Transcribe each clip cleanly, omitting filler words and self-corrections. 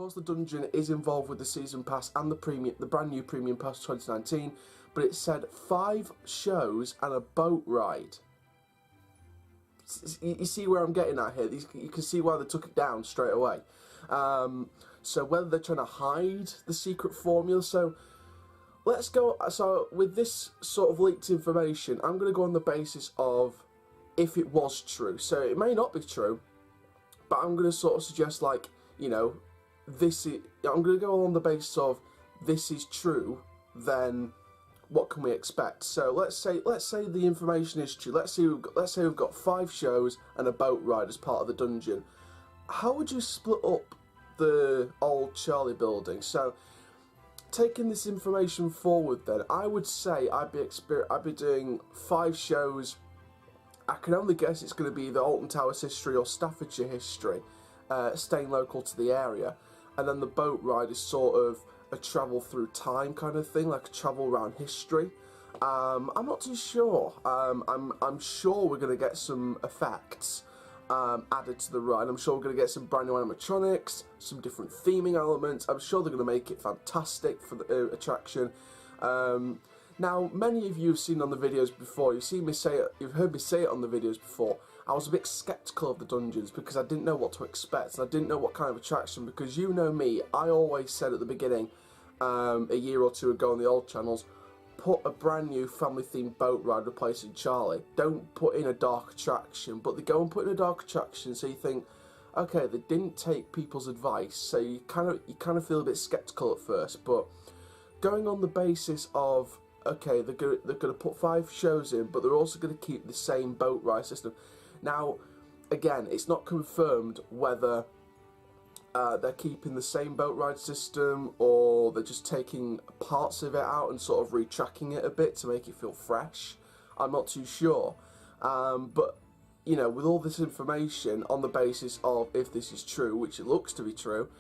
course, the dungeon is involved with the season pass and the brand new premium pass 2019, but it said 5 shows and a boat ride. You see where I'm getting at here? You can see why they took it down straight away. So whether they're trying to hide the secret formula, so let's go. So with this sort of leaked information, I'm going to go on the basis of if it was true. So it may not be true, but I'm going to sort of suggest, like, you know, I'm going to go on the basis of this is true, then what can we expect? So let's say the information is true. Let's say we've got 5 shows and a boat ride as part of the dungeon. How would you split up the old Charlie building? So taking this information forward, then I would say I'd be doing 5 shows. I can only guess it's going to be the Alton Towers history or Staffordshire history, staying local to the area, and then the boat ride is sort of a travel through time kind of thing, like a travel around history. I'm not too sure. I'm sure we're going to get some effects added to the ride. I'm sure we're going to get some brand new animatronics, some different theming elements. I'm sure they're going to make it fantastic for the attraction. Now, many of you have seen on the videos before. You've heard me say it on the videos before. I was a bit sceptical of the dungeons because I didn't know what to expect, and I didn't know what kind of attraction, because you know me, I always said at the beginning, a year or 2 ago on the old channels, put a brand new family themed boat ride replacing Charlie. Don't put in a dark attraction. But they go and put in a dark attraction, so you think, okay, they didn't take people's advice, so you kind of feel a bit sceptical at first. But going on the basis of, okay, they're going to put 5 shows in, but they're also going to keep the same boat ride system. Now, again, it's not confirmed whether they're keeping the same boat ride system or they're just taking parts of it out and sort of retracking it a bit to make it feel fresh. I'm not too sure. But, you know, with all this information on the basis of if this is true, which it looks to be true,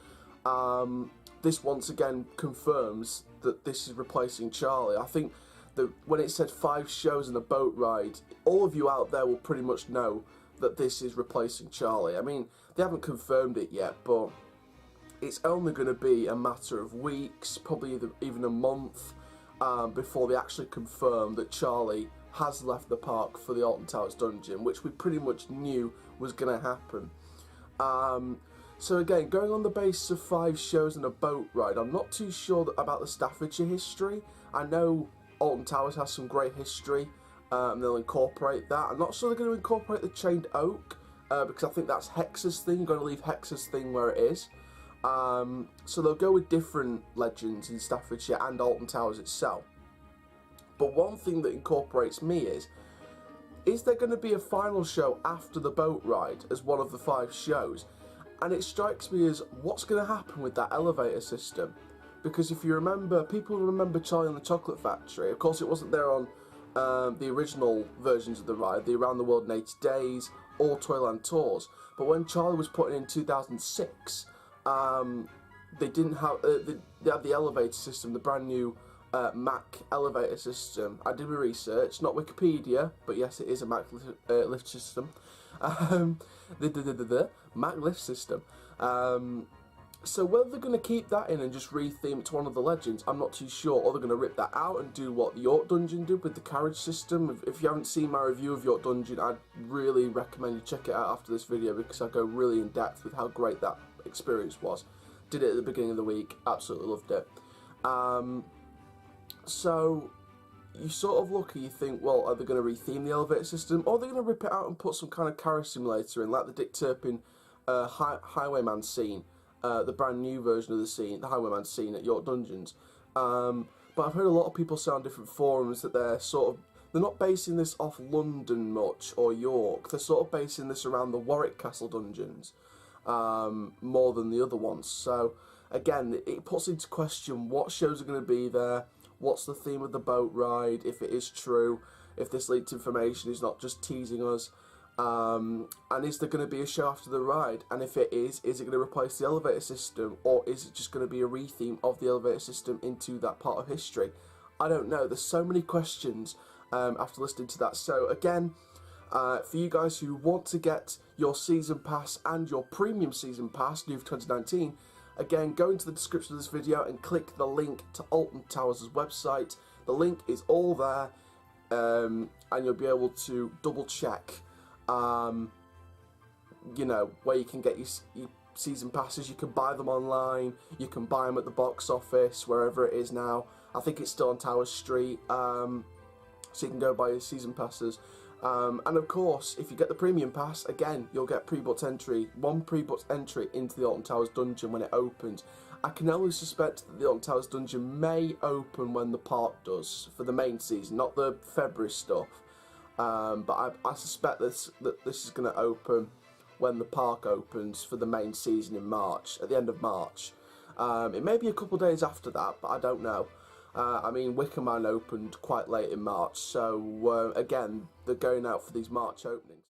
this once again confirms that this is replacing Charlie. I think that when it said 5 shows and a boat ride, all of you out there will pretty much know that this is replacing Charlie. I mean, they haven't confirmed it yet, but it's only going to be a matter of weeks, probably even a month, before they actually confirm that Charlie has left the park for the Alton Towers Dungeon, which we pretty much knew was going to happen. So again, going on the basis of 5 shows and a boat ride, I'm not too sure about the Staffordshire history. I know Alton Towers has some great history, and they'll incorporate that. I'm not sure they're going to incorporate the chained oak, because I think that's Hex's thing. You're going to leave Hex's thing where it is. So they'll go with different legends in Staffordshire and Alton Towers itself. But one thing that incorporates me is there going to be a final show after the boat ride as one of the 5 shows? And it strikes me as, what's going to happen with that elevator system? Because if you remember, people remember Charlie and the Chocolate Factory. Of course, it wasn't there on the original versions of the ride, the Around the World in 80 Days or Toyland Tours. But when Charlie was put in 2006, they didn't have they had the elevator system, the brand new Mac elevator system. I did my research, not Wikipedia, but yes, it is a Mac lift system. The Mac lift system. So whether they're going to keep that in and just retheme it to one of the legends, I'm not too sure. Or they're going to rip that out and do what the York Dungeon did with the carriage system. If you haven't seen my review of York Dungeon, I'd really recommend you check it out after this video, because I go really in depth with how great that experience was. Did it at the beginning of the week, absolutely loved it. So you sort of look and you think, well, are they going to retheme the elevator system, or are they going to rip it out and put some kind of carriage simulator in, like the Dick Turpin Highwayman scene, the brand new version of the scene, the Highwayman scene at York Dungeons. But I've heard a lot of people say on different forums that they're not basing this off London much or York. They're sort of basing this around the Warwick Castle dungeons more than the other ones. So again, it puts into question what shows are going to be there. What's the theme of the boat ride, if it is true, if this leaked information is not just teasing us, and is there going to be a show after the ride, and if it is it going to replace the elevator system, or is it just going to be a retheme of the elevator system into that part of history? I don't know, there's so many questions after listening to that. So again, for you guys who want to get your season pass and your premium season pass, new for 2019, again, go into the description of this video and click the link to Alton Towers' website. The link is all there, and you'll be able to double check, you know, where you can get your season passes. You can buy them online, you can buy them at the box office, wherever it is now. I think it's still on Tower Street, so you can go buy your season passes. And of course, if you get the premium pass, again, you'll get pre-booked entry, one pre-booked entry into the Alton Towers Dungeon when it opens. I can only suspect that the Alton Towers Dungeon may open when the park does, for the main season, not the February stuff. But I suspect that this is going to open when the park opens for the main season in March, at the end of March. It may be a couple of days after that, but I don't know. I mean, Wicker Man opened quite late in March, so again, they're going out for these March openings.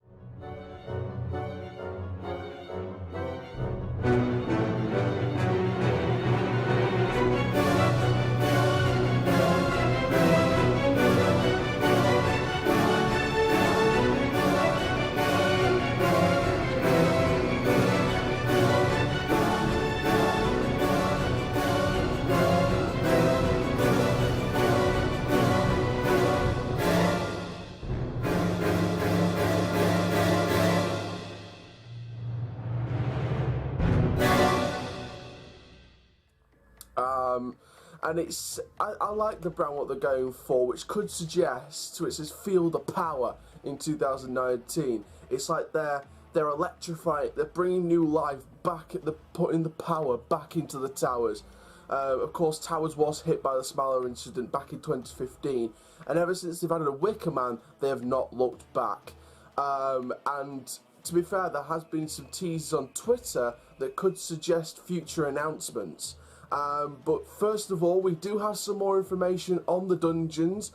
And it's, I like the brand what they're going for, which could suggest, so it says feel the power in 2019. It's like they're electrifying, they're bringing new life back, putting the power back into the Towers. Of course, Towers was hit by the Smaller incident back in 2015, and ever since they've added a Wicker Man, they have not looked back. And to be fair, there has been some teasers on Twitter that could suggest future announcements. But first of all, we do have some more information on the dungeons.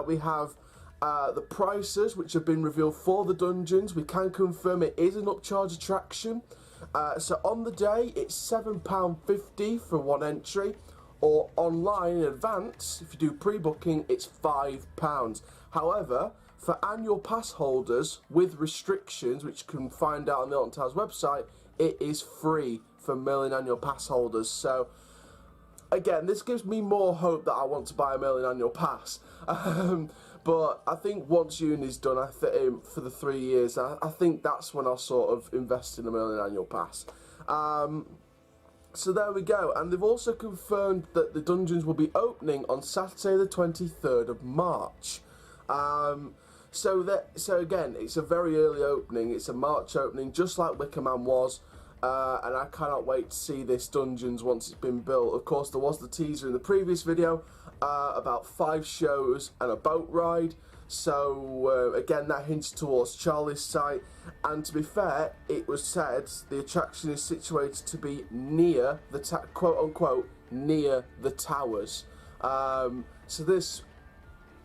We have the prices which have been revealed for the dungeons. We can confirm it is an upcharge attraction. So on the day, it's £7.50 for one entry, or online in advance, if you do pre-booking, it's £5. However, for annual pass holders with restrictions, which you can find out on the Alton Towers website, it is free for Merlin annual pass holders. So again, this gives me more hope that I want to buy a Merlin annual pass. But I think once Uni's done, for the 3 years, I think that's when I'll sort of invest in a Merlin annual pass. So there we go. And they've also confirmed that the dungeons will be opening on Saturday the 23rd of March. So again, it's a very early opening. It's a March opening, just like Wicker Man was. And I cannot wait to see this dungeons once it's been built. Of course, there was the teaser in the previous video about 5 shows and a boat ride. So again, that hints towards Charlie's site. And to be fair, it was said the attraction is situated to be near the quote unquote near the towers. So this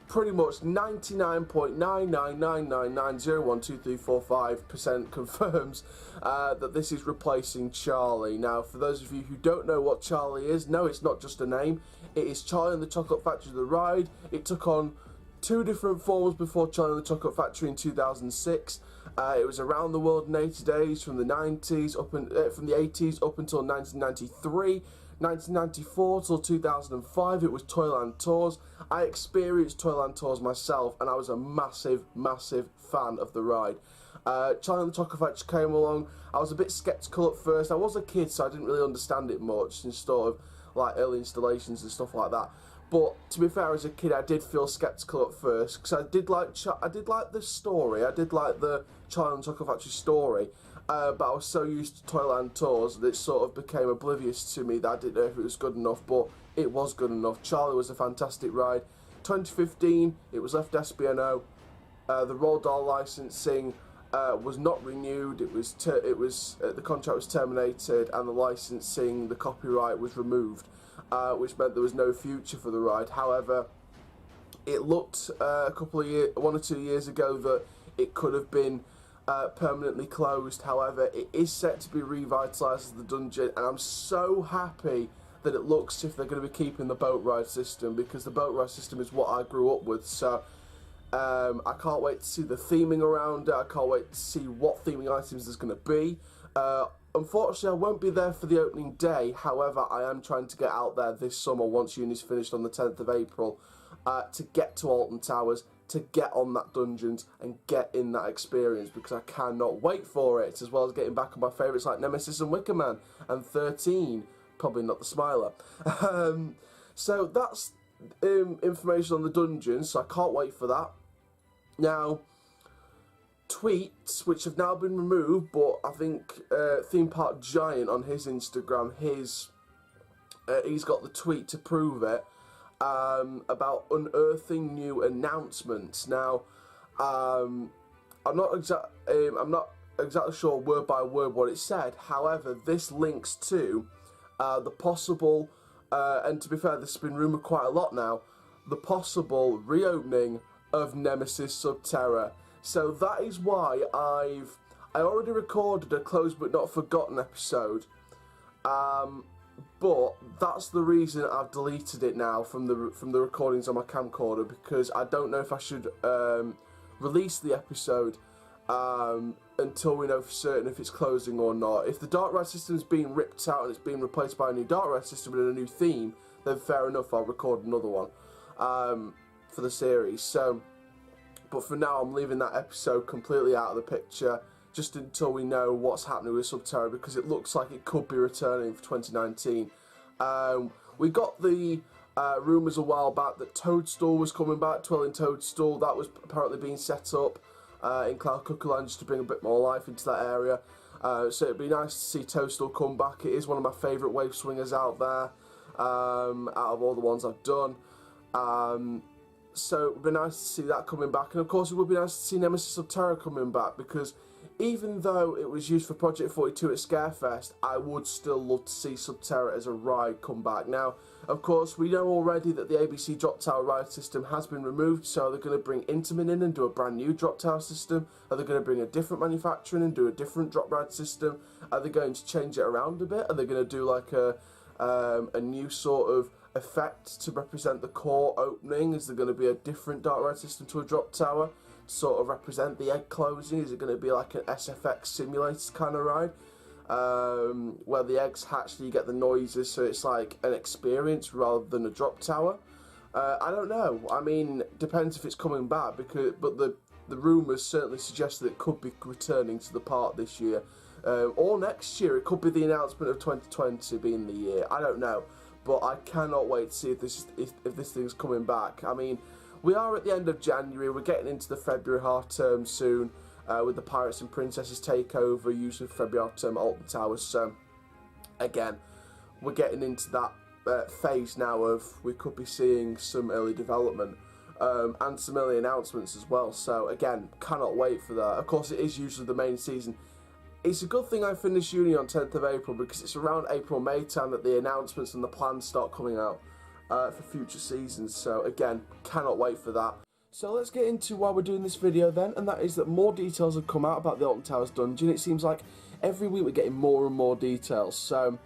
pretty much 99.99999012345% confirms that this is replacing Charlie. Now, for those of you who don't know what Charlie is, no, it's not just a name. It is Charlie and the Chocolate Factory, the ride. It took on 2 different forms before Charlie and the Chocolate Factory in 2006. It was around the world in 80 days from the 90s from the 80s up until 1993. 1994 till 2005, it was Toyland Tours. I experienced Toyland Tours myself, and I was a massive, massive fan of the ride. Charlie and the Chocolate Factory came along. I was a bit sceptical at first. I was a kid, so I didn't really understand it much, and sort of like early installations and stuff like that. But to be fair, as a kid, I did feel sceptical at first because I did like the story. I did like the Charlie and the Chocolate Factory story. But I was so used to Toyland Tours that it sort of became oblivious to me that I didn't know if it was good enough, but it was good enough. Charlie was a fantastic ride. 2015, it was left SBNO. The Roald Dahl licensing was not renewed. The contract was terminated, and the licensing, the copyright was removed, which meant there was no future for the ride. However, it looked a couple of years, 1 or 2 years ago, that it could have been permanently closed. However, it is set to be revitalised as the dungeon, and I'm so happy that it looks as if they're going to be keeping the boat ride system, because the boat ride system is what I grew up with. So I can't wait to see the theming around it. I can't wait to see what theming items there's going to be. unfortunately, I won't be there for the opening day. However, I am trying to get out there this summer once uni's finished on the 10th of April to get to Alton Towers, to get on that dungeons and get in that experience, because I cannot wait for it, as well as getting back on my favourites like Nemesis and Wicker Man and 13, probably not the Smiler. So that's information on the dungeons, so I can't wait for that. Now, tweets, which have now been removed, but I think Theme Park Giant on his Instagram, he's got the tweet to prove it, about unearthing new announcements. Now, I'm not exactly sure word by word what it said. However, this links to the possible, and to be fair, this has been rumoured quite a lot now, the possible reopening of Nemesis Subterra. So that is why I already recorded a Closed But Not Forgotten episode, but that's the reason I've deleted it now from the recordings on my camcorder, because I don't know if I should release the episode until we know for certain if it's closing or not. If the dark ride system is being ripped out and it's being replaced by a new dark ride system and a new theme, then fair enough, I'll record another one for the series. So, but for now, I'm leaving that episode completely out of the picture, just until we know what's happening with Subterra, because it looks like it could be returning for 2019. We got the rumours a while back that Toadstool was coming back, Twirling Toadstool. That was apparently being set up in Cloud Cuckoo Land, just to bring a bit more life into that area. So it'd be nice to see Toadstool come back. It is one of my favourite wave swingers out there, out of all the ones I've done. So it would be nice to see that coming back, and of course it would be nice to see Nemesis Subterra coming back, because even though it was used for Project 42 at Scarefest, I would still love to see Subterra as a ride come back. Now, of course, we know already that the ABC Drop Tower ride system has been removed, so they're going to bring Intamin in and do a brand new Drop Tower system. Are they going to bring a different manufacturer in and do a different drop ride system? Are they going to change it around a bit? Are they going to do like a new sort of effect to represent the core opening? Is there going to be a different dark ride system to a drop tower to sort of represent the egg closing? Is it going to be like an SFX simulator kind of ride, where the eggs hatch and you get the noises, so it's like an experience rather than a drop tower? I don't know. I mean, depends if it's coming back, but the rumours certainly suggest that it could be returning to the park this year, or next year. It could be the announcement of 2020 being the year. I don't know. But I cannot wait to see if this thing's coming back. I mean, we are at the end of January. We're getting into the February half term soon, with the Pirates and Princesses takeover, usually February half term Alton Towers. So, again, we're getting into that phase now of we could be seeing some early development and some early announcements as well. So, again, cannot wait for that. Of course, it is usually the main season. It's a good thing I finished uni on 10th of April, because it's around April-May time that the announcements and the plans start coming out for future seasons. So again, cannot wait for that. So let's get into why we're doing this video then, and that is that more details have come out about the Alton Towers Dungeon. It seems like every week we're getting more and more details. So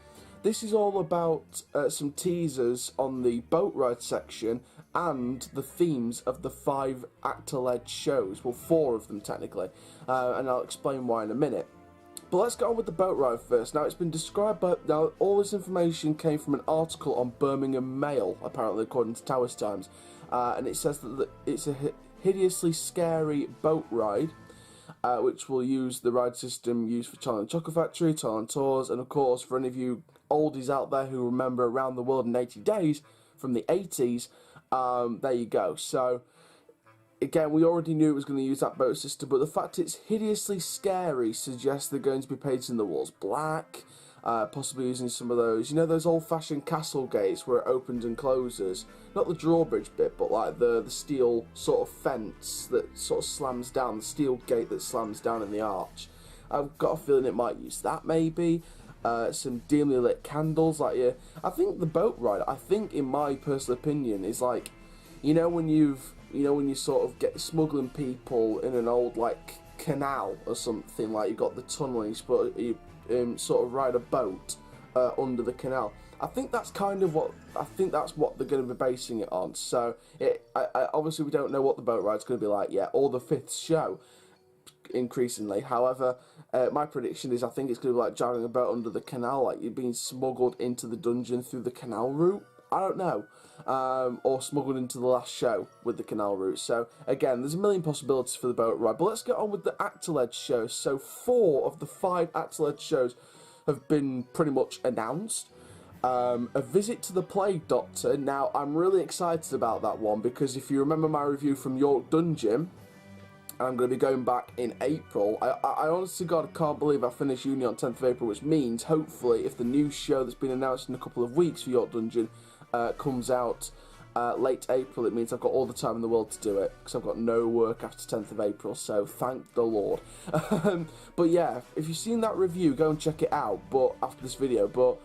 this is all about some teasers on the boat ride section and the themes of the 5 actor-led shows. Well, 4 of them technically, and I'll explain why in a minute. But let's get on with the boat ride first. Now, it's been described by... Now, all this information came from an article on Birmingham Mail, apparently, according to Towers Times. And it says that it's a hideously scary boat ride, which will use the ride system used for Charlie and the Chocolate Factory, Alton Tours, and, of course, for any of you oldies out there who remember Around the World in 80 Days from the 80s, there you go. So... Again, we already knew it was going to use that boat system, but the fact it's hideously scary suggests they're going to be painting the walls black, possibly using some of those, you know, those old-fashioned castle gates where it opens and closes. Not the drawbridge bit, but like the steel sort of fence that sort of slams down, the steel gate that slams down in the arch. I've got a feeling it might use that, maybe. Some dimly lit candles, like, yeah. I think the boat ride, I think, in my personal opinion, is like, you know when you sort of get smuggling people in an old, like, canal or something, like you've got the tunnel and you sort of ride a boat under the canal. I think that's kind of what, that's what they're going to be basing it on. So, obviously we don't know what the boat ride's going to be like yet, or the 5th show. increasingly. However, my prediction is I think it's going to be like driving a boat under the canal, like you're being smuggled into the dungeon through the canal route. I don't know. Or smuggled into the last show with the canal route. So, again, there's a million possibilities for the boat ride. But let's get on with the actor-led shows. So, 4 of the 5 actor-led shows have been pretty much announced. A Visit to the Plague Doctor. Now, I'm really excited about that one because if you remember my review from York Dungeon, and I'm going to be going back in April. I honestly, God, can't believe I finished uni on 10th of April, which means, hopefully, if the new show that's been announced in a couple of weeks for York Dungeon comes out late April, it means I've got all the time in the world to do it, because I've got no work after 10th of April, so thank the Lord. But yeah, if you've seen that review, go and check it out, but after this video, but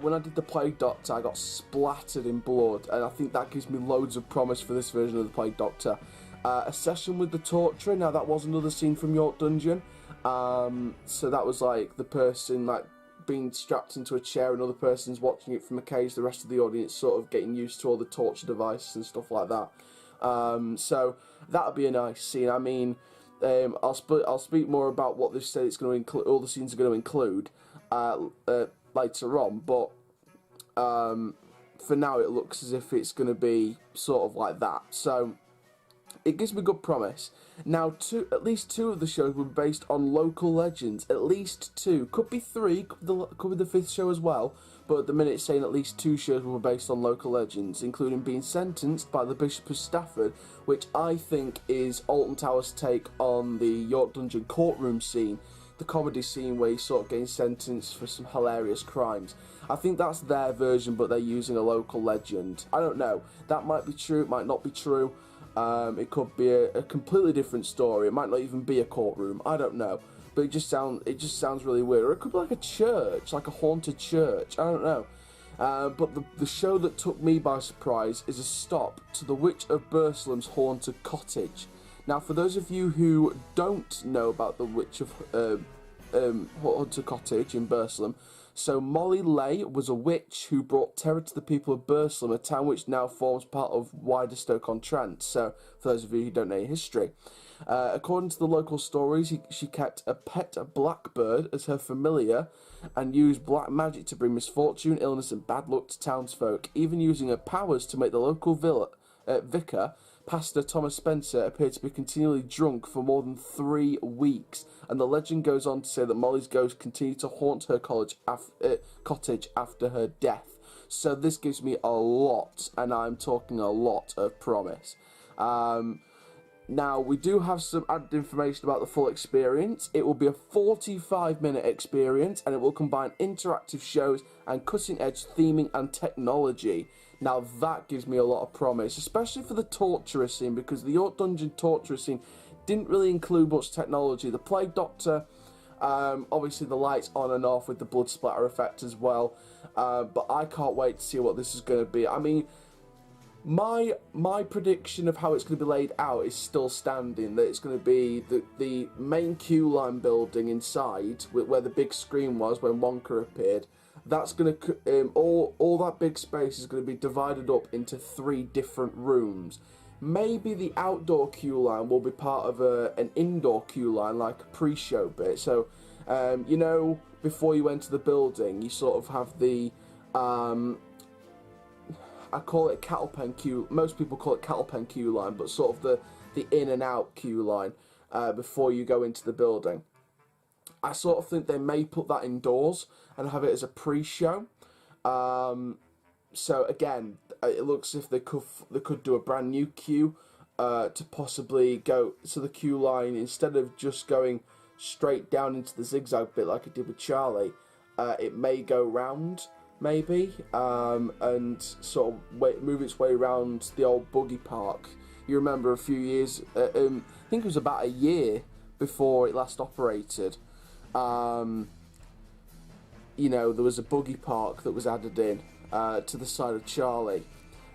when I did the Plague Doctor, I got splattered in blood, and I think that gives me loads of promise for this version of the Plague Doctor. A Session with the Torturer. Now that was another scene from York Dungeon. So that was like the person like being strapped into a chair, another person's watching it from a cage, the rest of the audience sort of getting used to all the torture devices and stuff like that. So that would be a nice scene. I mean, I'll speak more about what they've said it's going to include, all the scenes are going to include later on, but for now it looks as if it's going to be sort of like that. So it gives me good promise. Now, at least 2 of the shows were based on local legends. At least 2. Could be 3, could be the 5th show as well. But at the minute it's saying at least 2 shows were based on local legends, including Being Sentenced by the Bishop of Stafford, which I think is Alton Towers' take on the York Dungeon courtroom scene. The comedy scene where he's sort of getting sentenced for some hilarious crimes. I think that's their version, but they're using a local legend. I don't know. That might be true, it might not be true. It could be a completely different story. It might not even be a courtroom. I don't know, but it just sounds really weird. Or it could be like a church, like a haunted church. I don't know. But the show that took me by surprise is A Stop to the Witch of Burslem's Haunted Cottage. Now, for those of you who don't know about the Witch of Haunted Cottage in Burslem, so Molly Lay was a witch who brought terror to the people of Burslem, a town which now forms part of wider Stoke-on-Trent. So, for those of you who don't know your history. According to the local stories, she kept a pet blackbird as her familiar and used black magic to bring misfortune, illness and bad luck to townsfolk, even using her powers to make the local vicar, Pastor Thomas Spencer, appeared to be continually drunk for more than 3 weeks, and the legend goes on to say that Molly's ghost continued to haunt her cottage after her death. So this gives me a lot, and I'm talking a lot of promise. Now, we do have some added information about the full experience. It will be a 45-minute experience, and it will combine interactive shows and cutting-edge theming and technology. Now, that gives me a lot of promise, especially for the torturer scene, because the York Dungeon torturer scene didn't really include much technology. The Plague Doctor, obviously the lights on and off with the blood splatter effect as well, but I can't wait to see what this is going to be. I mean, my prediction of how it's going to be laid out is still standing, that it's going to be the main queue line building inside, where the big screen was when Wonka appeared. That's going to, all that big space is going to be divided up into 3 different rooms. Maybe the outdoor queue line will be part of an indoor queue line, like a pre-show bit. So, you know, before you enter the building, you sort of have the, I call it cattle pen queue, most people call it cattle pen queue line, but sort of the in and out queue line before you go into the building. I sort of think they may put that indoors and have it as a pre-show. So again, it looks as if they could do a brand new queue to possibly go to the queue line, instead of just going straight down into the zigzag bit like it did with Charlie. It may go round, maybe, and sort of move its way around the old buggy park. You remember a few years, I think it was about a year before it last operated. You know, there was a buggy park that was added in to the side of Charlie.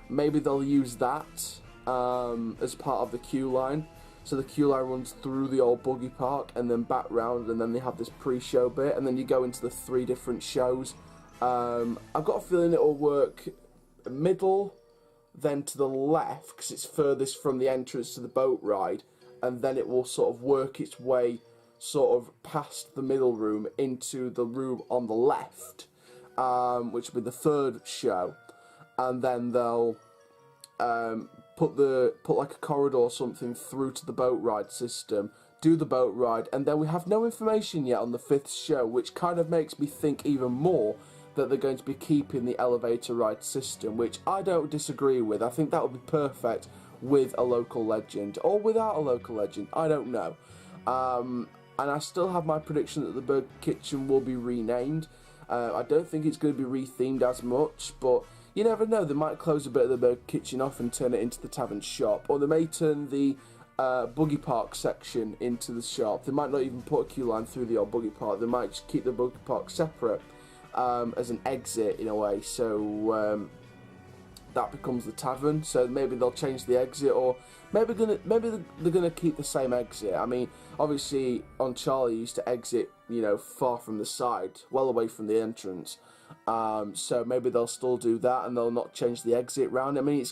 Maybe they'll use that as part of the queue line. So the queue line runs through the old buggy park and then back round, and then they have this pre-show bit, and then you go into the 3 different shows. I've got a feeling it'll work middle, then to the left, because it's furthest from the entrance to the boat ride, and then it will sort of work its way sort of past the middle room into the room on the left, which will be the third show, and then they'll put like a corridor or something through to the boat ride system, do the boat ride, and then we have no information yet on the fifth show, which kind of makes me think even more that they're going to be keeping the elevator ride system, which I don't disagree with. I think that would be perfect with a local legend, or without a local legend, I don't know. And I still have my prediction that the Bird Kitchen will be renamed. I don't think it's going to be rethemed as much, but you never know. They might close a bit of the Bird Kitchen off and turn it into the tavern shop, or they may turn the buggy park section into the shop. They might not even put a queue line through the old buggy park. They might just keep the buggy park separate as an exit in a way, so that becomes the tavern. So maybe they'll change the exit, or maybe they're gonna keep the same exit. I mean, obviously on Charlie you used to exit, you know, far from the side, well away from the entrance. So maybe they'll still do that, and they'll not change the exit round. I mean, it's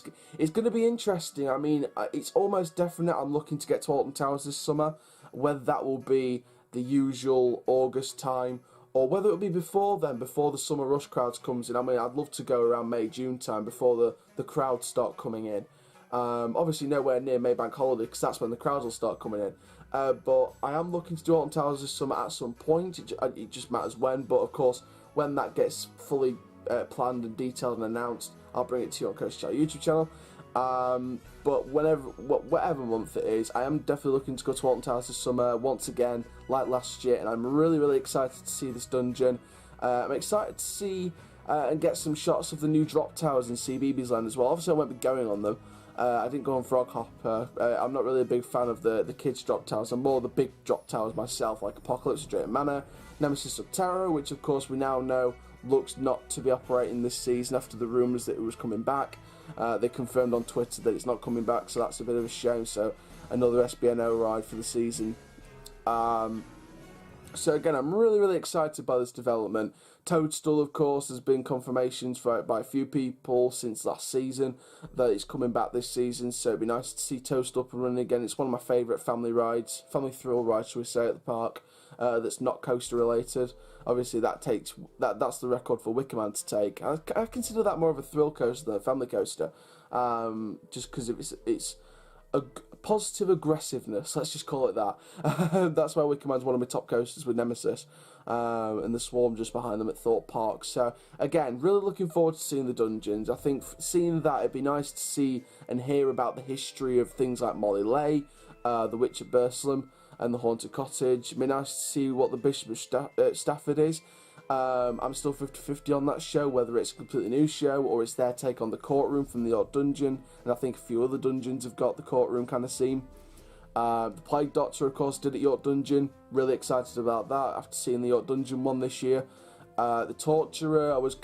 going to be interesting. I mean, it's almost definite I'm looking to get to Alton Towers this summer. Whether that will be the usual August time, or whether it'll be before then, before the summer rush crowds comes in. I mean, I'd love to go around May, June time, before the crowds start coming in. Obviously nowhere near Maybank holiday, because that's when the crowds will start coming in. But I am looking to do Alton Towers this summer at some point. It just matters when. But of course, when that gets fully planned and detailed and announced, I'll bring it to you on Coast Chall YouTube channel. But whatever month it is, I am definitely looking to go to Alton Towers this summer once again, like last year, and I'm really excited to see this dungeon. I'm excited to see and get some shots of the new drop towers in CBeebies Land as well. Obviously, I won't be going on them. I didn't go on Froghopper. I'm not really a big fan of the kids drop towers. I'm more the big drop towers myself, like Apocalypse, Drayton Manor, Nemesis of Terror, which of course we now know looks not to be operating this season after the rumours that it was coming back. They confirmed on Twitter that it's not coming back, so that's a bit of a shame. So another SBNO ride for the season. So again, I'm really excited by this development. Toadstool, of course, there's been confirmations by a few people since last season that it's coming back this season, so it'd be nice to see Toadstool up and running again. It's one of my favourite family rides, family thrill rides, shall we say, at the park, that's not coaster related. Obviously, that's the record for Wickerman to take. I consider that more of a thrill coaster than a family coaster, just because it's a positive aggressiveness, let's just call it that. That's why Wickerman's one of my top coasters with Nemesis, and the Swarm just behind them at Thorpe Park. So again, really looking forward to seeing the dungeons. I think seeing that, it'd be nice to see and hear about the history of things like Molly Lay, the Witch of Burslem, and the Haunted Cottage. It'd be nice to see what the Bishop of Stafford is. I'm still 50-50 on that show, whether it's a completely new show or it's their take on the courtroom from the York Dungeon, and I think a few other dungeons have got the courtroom kind of scene. The Plague Doctor, of course, did at York Dungeon. Really excited about that after seeing the York Dungeon one this year. The Torturer, I was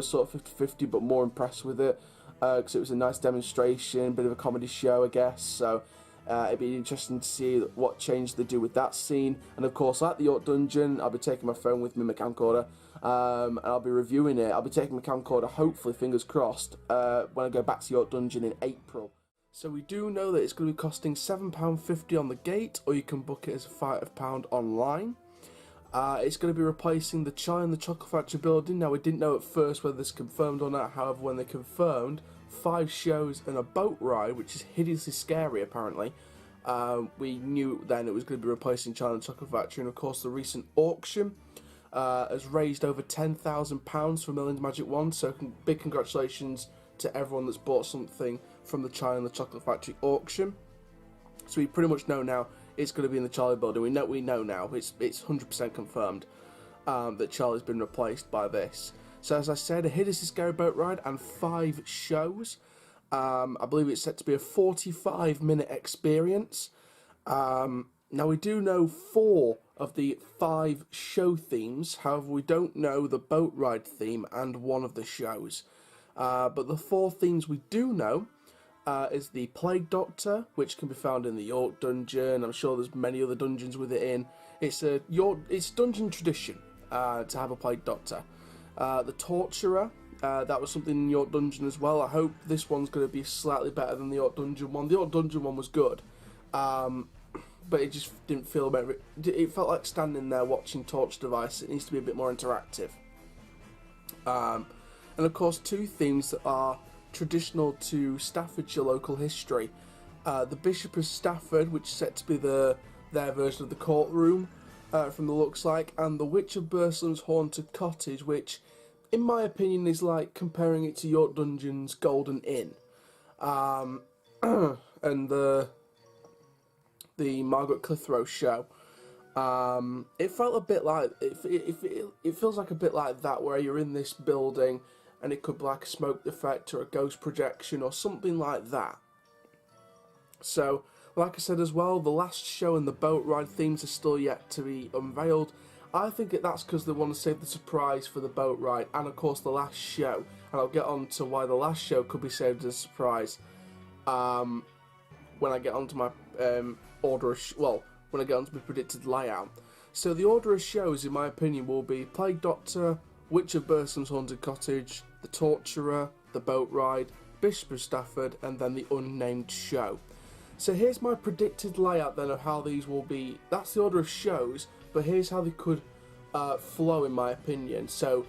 sort of 50-50, but more impressed with it because it was a nice demonstration, bit of a comedy show, I guess. So it'd be interesting to see what change they do with that scene. And of course, like the York Dungeon, I'll be taking my phone with me, my camcorder, and I'll be reviewing it. I'll be taking my camcorder, hopefully, fingers crossed, when I go back to York Dungeon in April. So we do know that it's going to be costing £7.50 on the gate, or you can book it as £5 online. It's going to be replacing the Chai and the Chocolate Factory building. Now, we didn't know at first whether this confirmed or not. However, when they confirmed 5 shows and a boat ride, which is hideously scary apparently, we knew then it was going to be replacing Chai and the Chocolate Factory. And of course, the recent auction has raised over £10,000 for Millions Magic Wand. So big congratulations to everyone that's bought something from the Chai and the Chocolate Factory auction. So we pretty much know now it's going to be in the Charlie building. We know now, it's 100% confirmed that Charlie's been replaced by this. So as I said, a hideously scary boat ride and 5 shows. I believe it's set to be a 45-minute experience. Now we do know 4 of the 5 show themes. However, we don't know the boat ride theme and one of the shows. But the 4 themes we do know is the Plague Doctor, which can be found in the York Dungeon. I'm sure there's many other dungeons with it in. It's dungeon tradition to have a Plague Doctor. The Torturer, that was something in York Dungeon as well. I hope this one's going to be slightly better than the York Dungeon one. The York Dungeon one was good, But it just didn't feel very. It felt like standing there watching Torch Device. It needs to be a bit more interactive. And of course, two themes that are traditional to Staffordshire local history. The Bishop of Stafford, which is set to be their version of the courtroom, from the looks like, and the Witch of Burslem's Haunted Cottage, which, in my opinion, is like comparing it to York Dungeon's Golden Inn. And the Margaret Clitheroe show. It felt a bit like it feels like a bit like that, where you're in this building and it could be like a smoke effect or a ghost projection or something like that. So, like I said as well, the last show and the boat ride themes are still yet to be unveiled. I think that's because they want to save the surprise for the boat ride and of course the last show. And I'll get on to why the last show could be saved as a surprise when I get onto my when I get onto my predicted layout. So the order of shows, in my opinion, will be Plague Doctor, Witch of Bursom's Haunted Cottage, The Torturer, The Boat Ride, Bishop of Stafford, and then the unnamed show. So here's my predicted layout then of how these will be. That's the order of shows, but here's how they could flow, in my opinion. So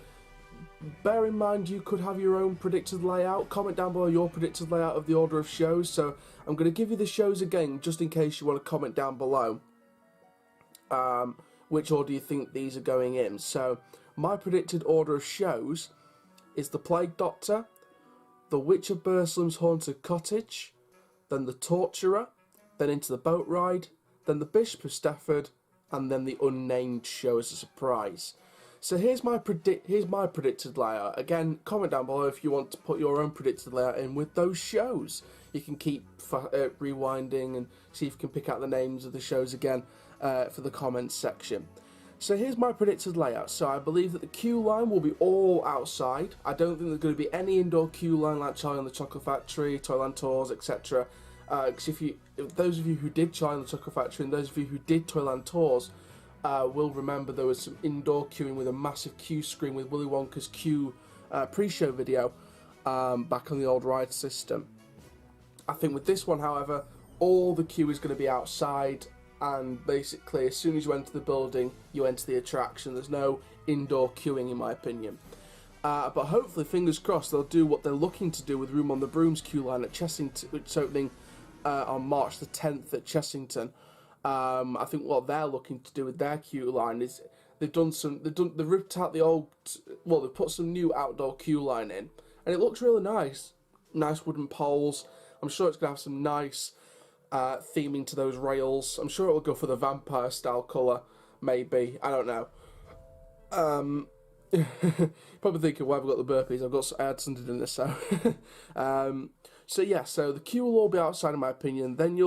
bear in mind you could have your own predicted layout. Comment down below your predicted layout of the order of shows. So I'm going to give you the shows again, just in case you want to comment down below which order you think these are going in. So my predicted order of shows is The Plague Doctor, The Witch of Burslem's Haunted Cottage, then The Torturer, then into the Boat Ride, then the Bishop of Stafford, and then the unnamed show as a surprise. So here's my predicted layout. Again, comment down below if you want to put your own predicted layout in with those shows. You can keep rewinding and see if you can pick out the names of the shows again for the comments section. So here's my predicted layout. So I believe that the queue line will be all outside. I don't think there's going to be any indoor queue line like Charlie and the Chocolate Factory, Toyland Tours, etc. Because if those of you who did Charlie and the Chocolate Factory and those of you who did Toyland Tours will remember there was some indoor queuing with a massive queue screen with Willy Wonka's queue pre-show video back on the old ride system. I think with this one, however, all the queue is going to be outside, and basically as soon as you enter the building, you enter the attraction. There's no indoor queuing, in my opinion. But hopefully, fingers crossed, they'll do what they're looking to do with Room on the Broom's queue line at Chessington, which is opening on March the 10th at Chessington. I think what they're looking to do with their queue line is they've ripped out the old, well, they've put some new outdoor queue line in, and it looks really nice. Nice wooden poles. I'm sure it's going to have some nice theming to those rails. I'm sure it will go for the vampire style colour, maybe. I don't know. Probably thinking, why have I got the burpees? I had something in this, so. So yeah, so the queue will all be outside, in my opinion. Then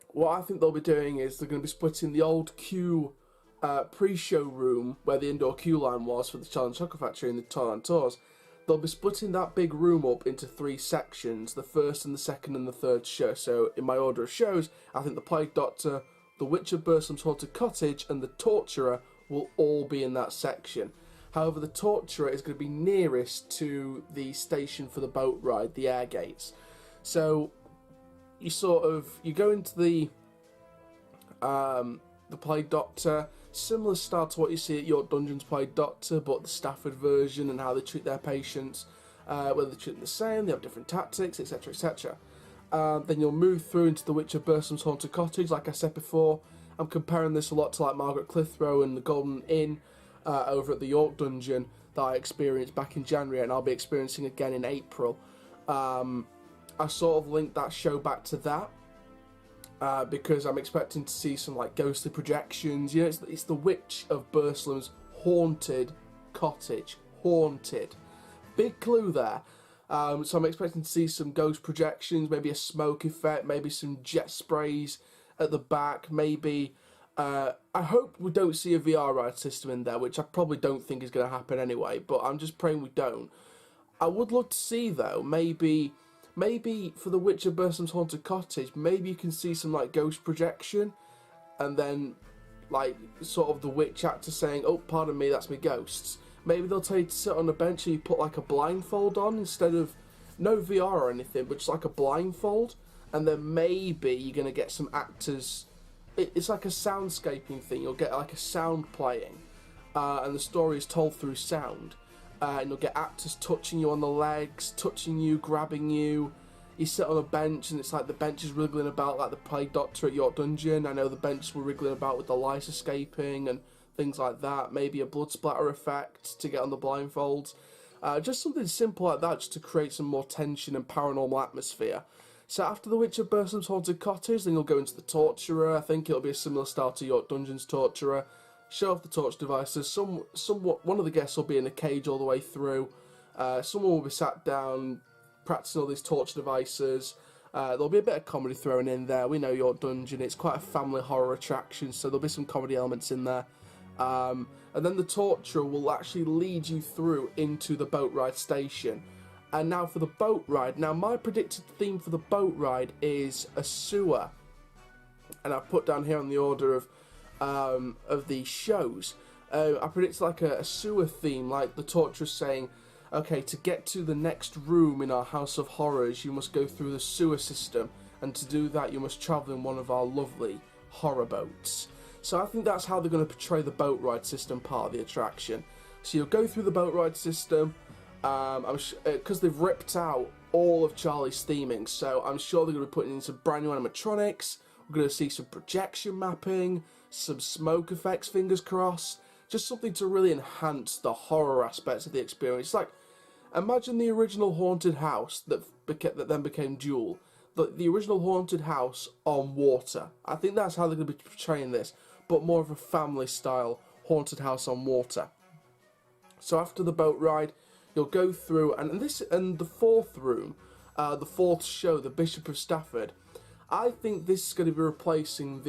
what I think they'll be doing is they're going to be splitting the old queue pre-show room where the indoor queue line was for the Charlie and Chocolate Factory and the Toyland Tours. They'll be splitting that big room up into 3 sections, the first and the second and the third show. So in my order of shows, I think the Plague Doctor, the Witch of Bursom's Haunted Cottage, and the Torturer will all be in that section. However, the Torturer is going to be nearest to the station for the boat ride, the air gates. So you go into the Plague Doctor, similar style to what you see at York Dungeon's Plague Doctor, but the Stafford version and how they treat their patients, whether they treat them the same, they have different tactics, etc, etc. Then you'll move through into the Witch of Bursom's Haunted Cottage. Like I said before, I'm comparing this a lot to like Margaret Clitheroe and the Golden Inn over at the York Dungeon that I experienced back in January, and I'll be experiencing again in April. I sort of linked that show back to that. Because I'm expecting to see some like ghostly projections. You know, it's the Witch of Burslem's Haunted Cottage. Haunted. Big clue there. So I'm expecting to see some ghost projections, maybe a smoke effect, maybe some jet sprays at the back, maybe... I hope we don't see a VR ride system in there, which I probably don't think is going to happen anyway, but I'm just praying we don't. I would love to see, though, maybe for the Witch of Bursom's Haunted Cottage, maybe you can see some like ghost projection, and then like sort of the witch actor saying, "Oh, pardon me, that's me ghosts." Maybe they'll tell you to sit on a bench and you put like a blindfold on instead of no VR or anything, but just like a blindfold, and then maybe you're going to get some actors. It's like a soundscaping thing. You'll get like a sound playing, and the story is told through sound. And you'll get actors touching you on the legs, touching you, grabbing you. You sit on a bench, and it's like the bench is wriggling about like the Plague Doctor at York Dungeon. I know the benches were wriggling about with the lice escaping and things like that. Maybe a blood splatter effect to get on the blindfolds. Just something simple like that, just to create some more tension and paranormal atmosphere. So after the Witch of Bursum's Haunted Cottage, then you'll go into the Torturer. I think it'll be a similar style to York Dungeon's Torturer. Show off the torch devices. Somewhat, one of the guests will be in a cage all the way through. Someone will be sat down practicing all these torch devices. There'll be a bit of comedy thrown in there. We know York Dungeon, it's quite a family horror attraction, so there'll be some comedy elements in there. And then the Torturer will actually lead you through into the boat ride station. And now for the boat ride. Now my predicted theme for the boat ride is a sewer. And I've put down here on the order of the shows. I predict like a sewer theme, like the Torturer saying, okay, to get to the next room in our House of Horrors, you must go through the sewer system, and to do that you must travel in one of our lovely horror boats. So I think that's how they're going to portray the boat ride system part of the attraction. So you'll go through the boat ride system, because they've ripped out all of Charlie's theming, so I'm sure they're going to be putting in some brand new animatronics. We're going to see some projection mapping, some smoke effects, fingers crossed. Just something to really enhance the horror aspects of the experience. It's like, imagine the original haunted house that then became Jewel. The original haunted house on water. I think that's how they're going to be portraying this, but more of a family-style haunted house on water. So after the boat ride, you'll go through, and the fourth room, the fourth show, the Bishop of Stafford. I think this is going to be replacing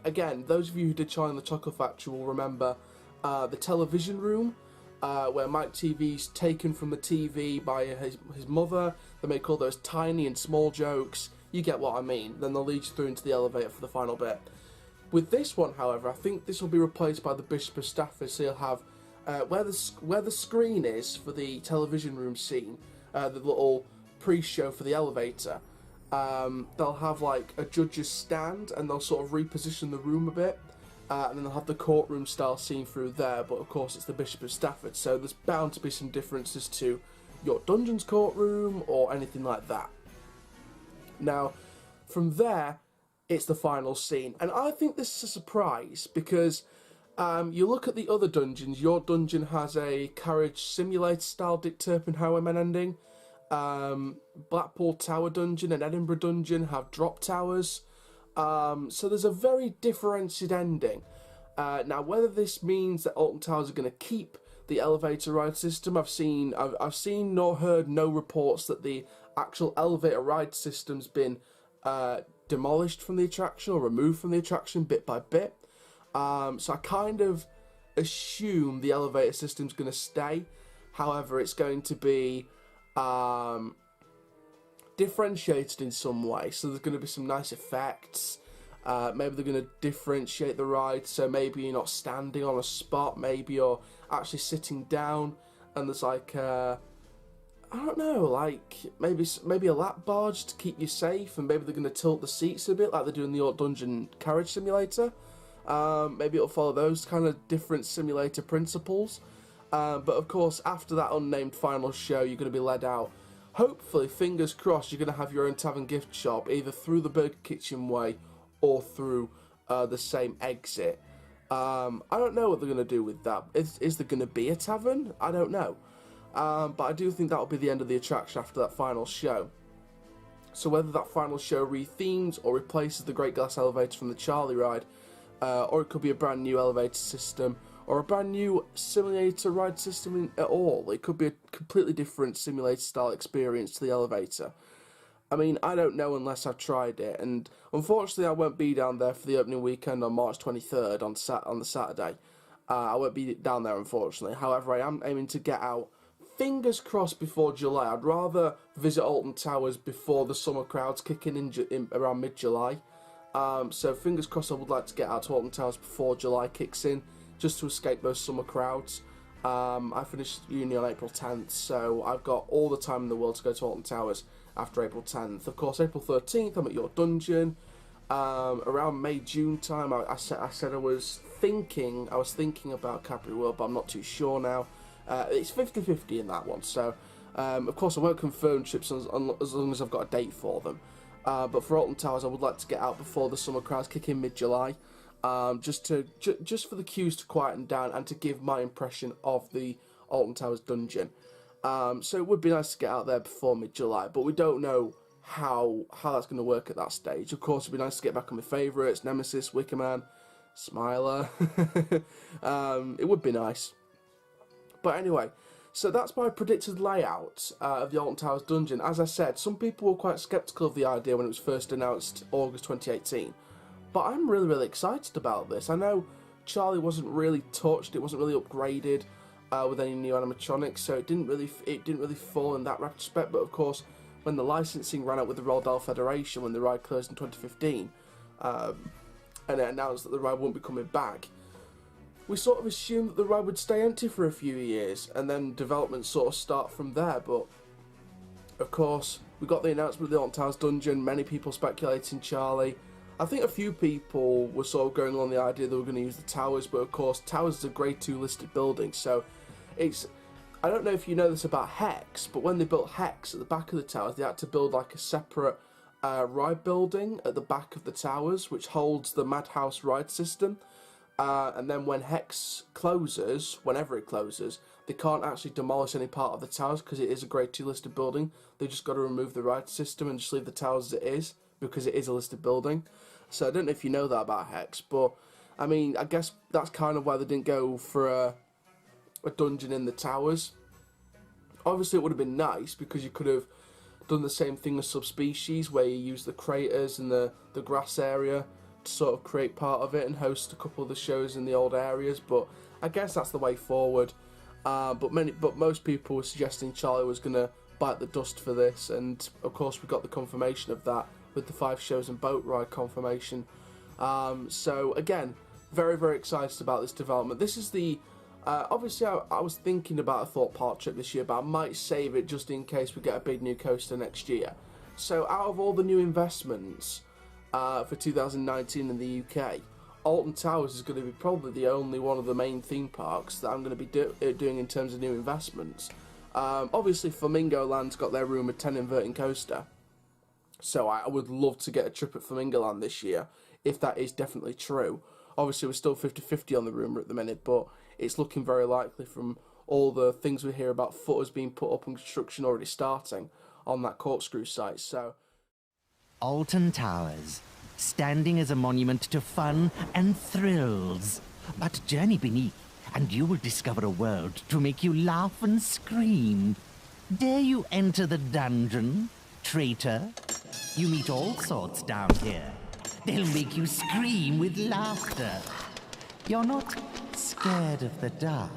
again, those of you who did Charlie and the Chocolate Factory will remember the television room, where Mike TV's taken from the TV by his mother. They make all those tiny and small jokes. You get what I mean. Then they'll lead you through into the elevator for the final bit. With this one, however, I think this will be replaced by the Bishop of Stafford, so you'll have where the screen is for the television room scene, the little pre-show for the elevator. They'll have like a judge's stand, and they'll sort of reposition the room a bit, and then they'll have the courtroom style scene through there, but of course it's the Bishop of Stafford, so there's bound to be some differences to York Dungeon's courtroom or anything like that. Now, from there, it's the final scene, and I think this is a surprise, because you look at the other dungeons. York Dungeon has a carriage simulator style Dick Turpin Highwayman ending. Blackpool Tower Dungeon and Edinburgh Dungeon have drop towers, so there's a very differentiated ending. Now, whether this means that Alton Towers are going to keep the elevator ride system, I've seen nor heard no reports that the actual elevator ride system's been demolished from the attraction or removed from the attraction bit by bit. So I kind of assume the elevator system's going to stay. However, it's going to be differentiated in some way, so there's going to be some nice effects. Maybe they're going to differentiate the ride, so maybe you're not standing on a spot, maybe you're actually sitting down, and there's like I don't know, like maybe a lap barge to keep you safe, and maybe they're going to tilt the seats a bit like they do in the York Dungeon carriage simulator. Maybe it'll follow those kind of different simulator principles. But of course, after that unnamed final show, you're going to be led out. Hopefully, fingers crossed, you're going to have your own tavern gift shop, either through the Burger Kitchen way or through the same exit. I don't know what they're going to do with that. Is there going to be a tavern? I don't know. But I do think that'll be the end of the attraction after that final show. So whether that final show rethemes or replaces the Great Glass Elevator from the Charlie ride, or it could be a brand new elevator system, or a brand new simulator ride system at all. It could be a completely different simulator style experience to the elevator. I mean, I don't know unless I've tried it, and unfortunately I won't be down there for the opening weekend on March 23rd on the Saturday. I won't be down there, unfortunately. However, I am aiming to get out, fingers crossed, before July. I'd rather visit Alton Towers before the summer crowds kick in around mid-July. So fingers crossed, I would like to get out to Alton Towers before July kicks in, just to escape those summer crowds. I finished uni on April 10th, so I've got all the time in the world to go to Alton Towers after April 10th. Of course, April 13th, I'm at your dungeon. Around May, June time, I said I was thinking about Capri World, but I'm not too sure now. It's 50-50 in that one, so of course I won't confirm trips as long as I've got a date for them. But for Alton Towers, I would like to get out before the summer crowds kick in mid-July, just for the queues to quieten down and to give my impression of the Alton Towers Dungeon. So it would be nice to get out there before mid-July, but we don't know how that's going to work at that stage. Of course, it'd be nice to get back on my favourites, Nemesis, Wickerman, Smiler. It would be nice. But anyway, so that's my predicted layout of the Alton Towers Dungeon. As I said, some people were quite sceptical of the idea when it was first announced August 2018. But I'm really, really excited about this. I know Charlie wasn't really touched, it wasn't really upgraded with any new animatronics, so it didn't really fall in that respect. But of course, when the licensing ran out with the Roald Dahl Federation, when the ride closed in 2015, and it announced that the ride won't be coming back, we sort of assumed that the ride would stay empty for a few years, and then development sort of start from there. But of course, we got the announcement of the Alton Towers Dungeon, many people speculating Charlie. I think a few people were sort of going on the idea they were going to use the Towers, but of course, Towers is a Grade 2 listed building, so it's... I don't know if you know this about Hex, but when they built Hex at the back of the Towers, they had to build like a separate ride building at the back of the Towers, which holds the Madhouse ride system. And then when Hex closes, whenever it closes, they can't actually demolish any part of the Towers because it is a Grade 2 listed building. They just got to remove the ride system and just leave the Towers as it is, because it is a listed building. So I don't know if you know that about Hex, but I mean, I guess that's kind of why they didn't go for a dungeon in the Towers. Obviously, it would have been nice because you could have done the same thing as Subspecies, where you use the craters and the grass area to sort of create part of it and host a couple of the shows in the old areas. But I guess that's the way forward. But most people were suggesting Charlie was going to bite the dust for this, and of course we got the confirmation of that with the 5 shows and boat ride confirmation. So again, very, very excited about this development. This is the obviously I was thinking about a thought park trip this year, but I might save it just in case we get a big new coaster next year. So out of all the new investments for 2019 in the UK, Alton Towers is going to be probably the only one of the main theme parks that I'm going to be doing in terms of new investments. Obviously Flamingo Land's got their rumoured 10 inverting coaster, so I would love to get a trip at Flamingo Land this year, if that is definitely true. Obviously we're still 50-50 on the rumour at the minute, but it's looking very likely from all the things we hear about footers being put up and construction already starting on that corkscrew site. So Alton Towers, standing as a monument to fun and thrills. But journey beneath, and you will discover a world to make you laugh and scream. Dare you enter the dungeon, traitor? You meet all sorts down here. They'll make you scream with laughter. You're not scared of the dark,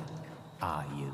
are you?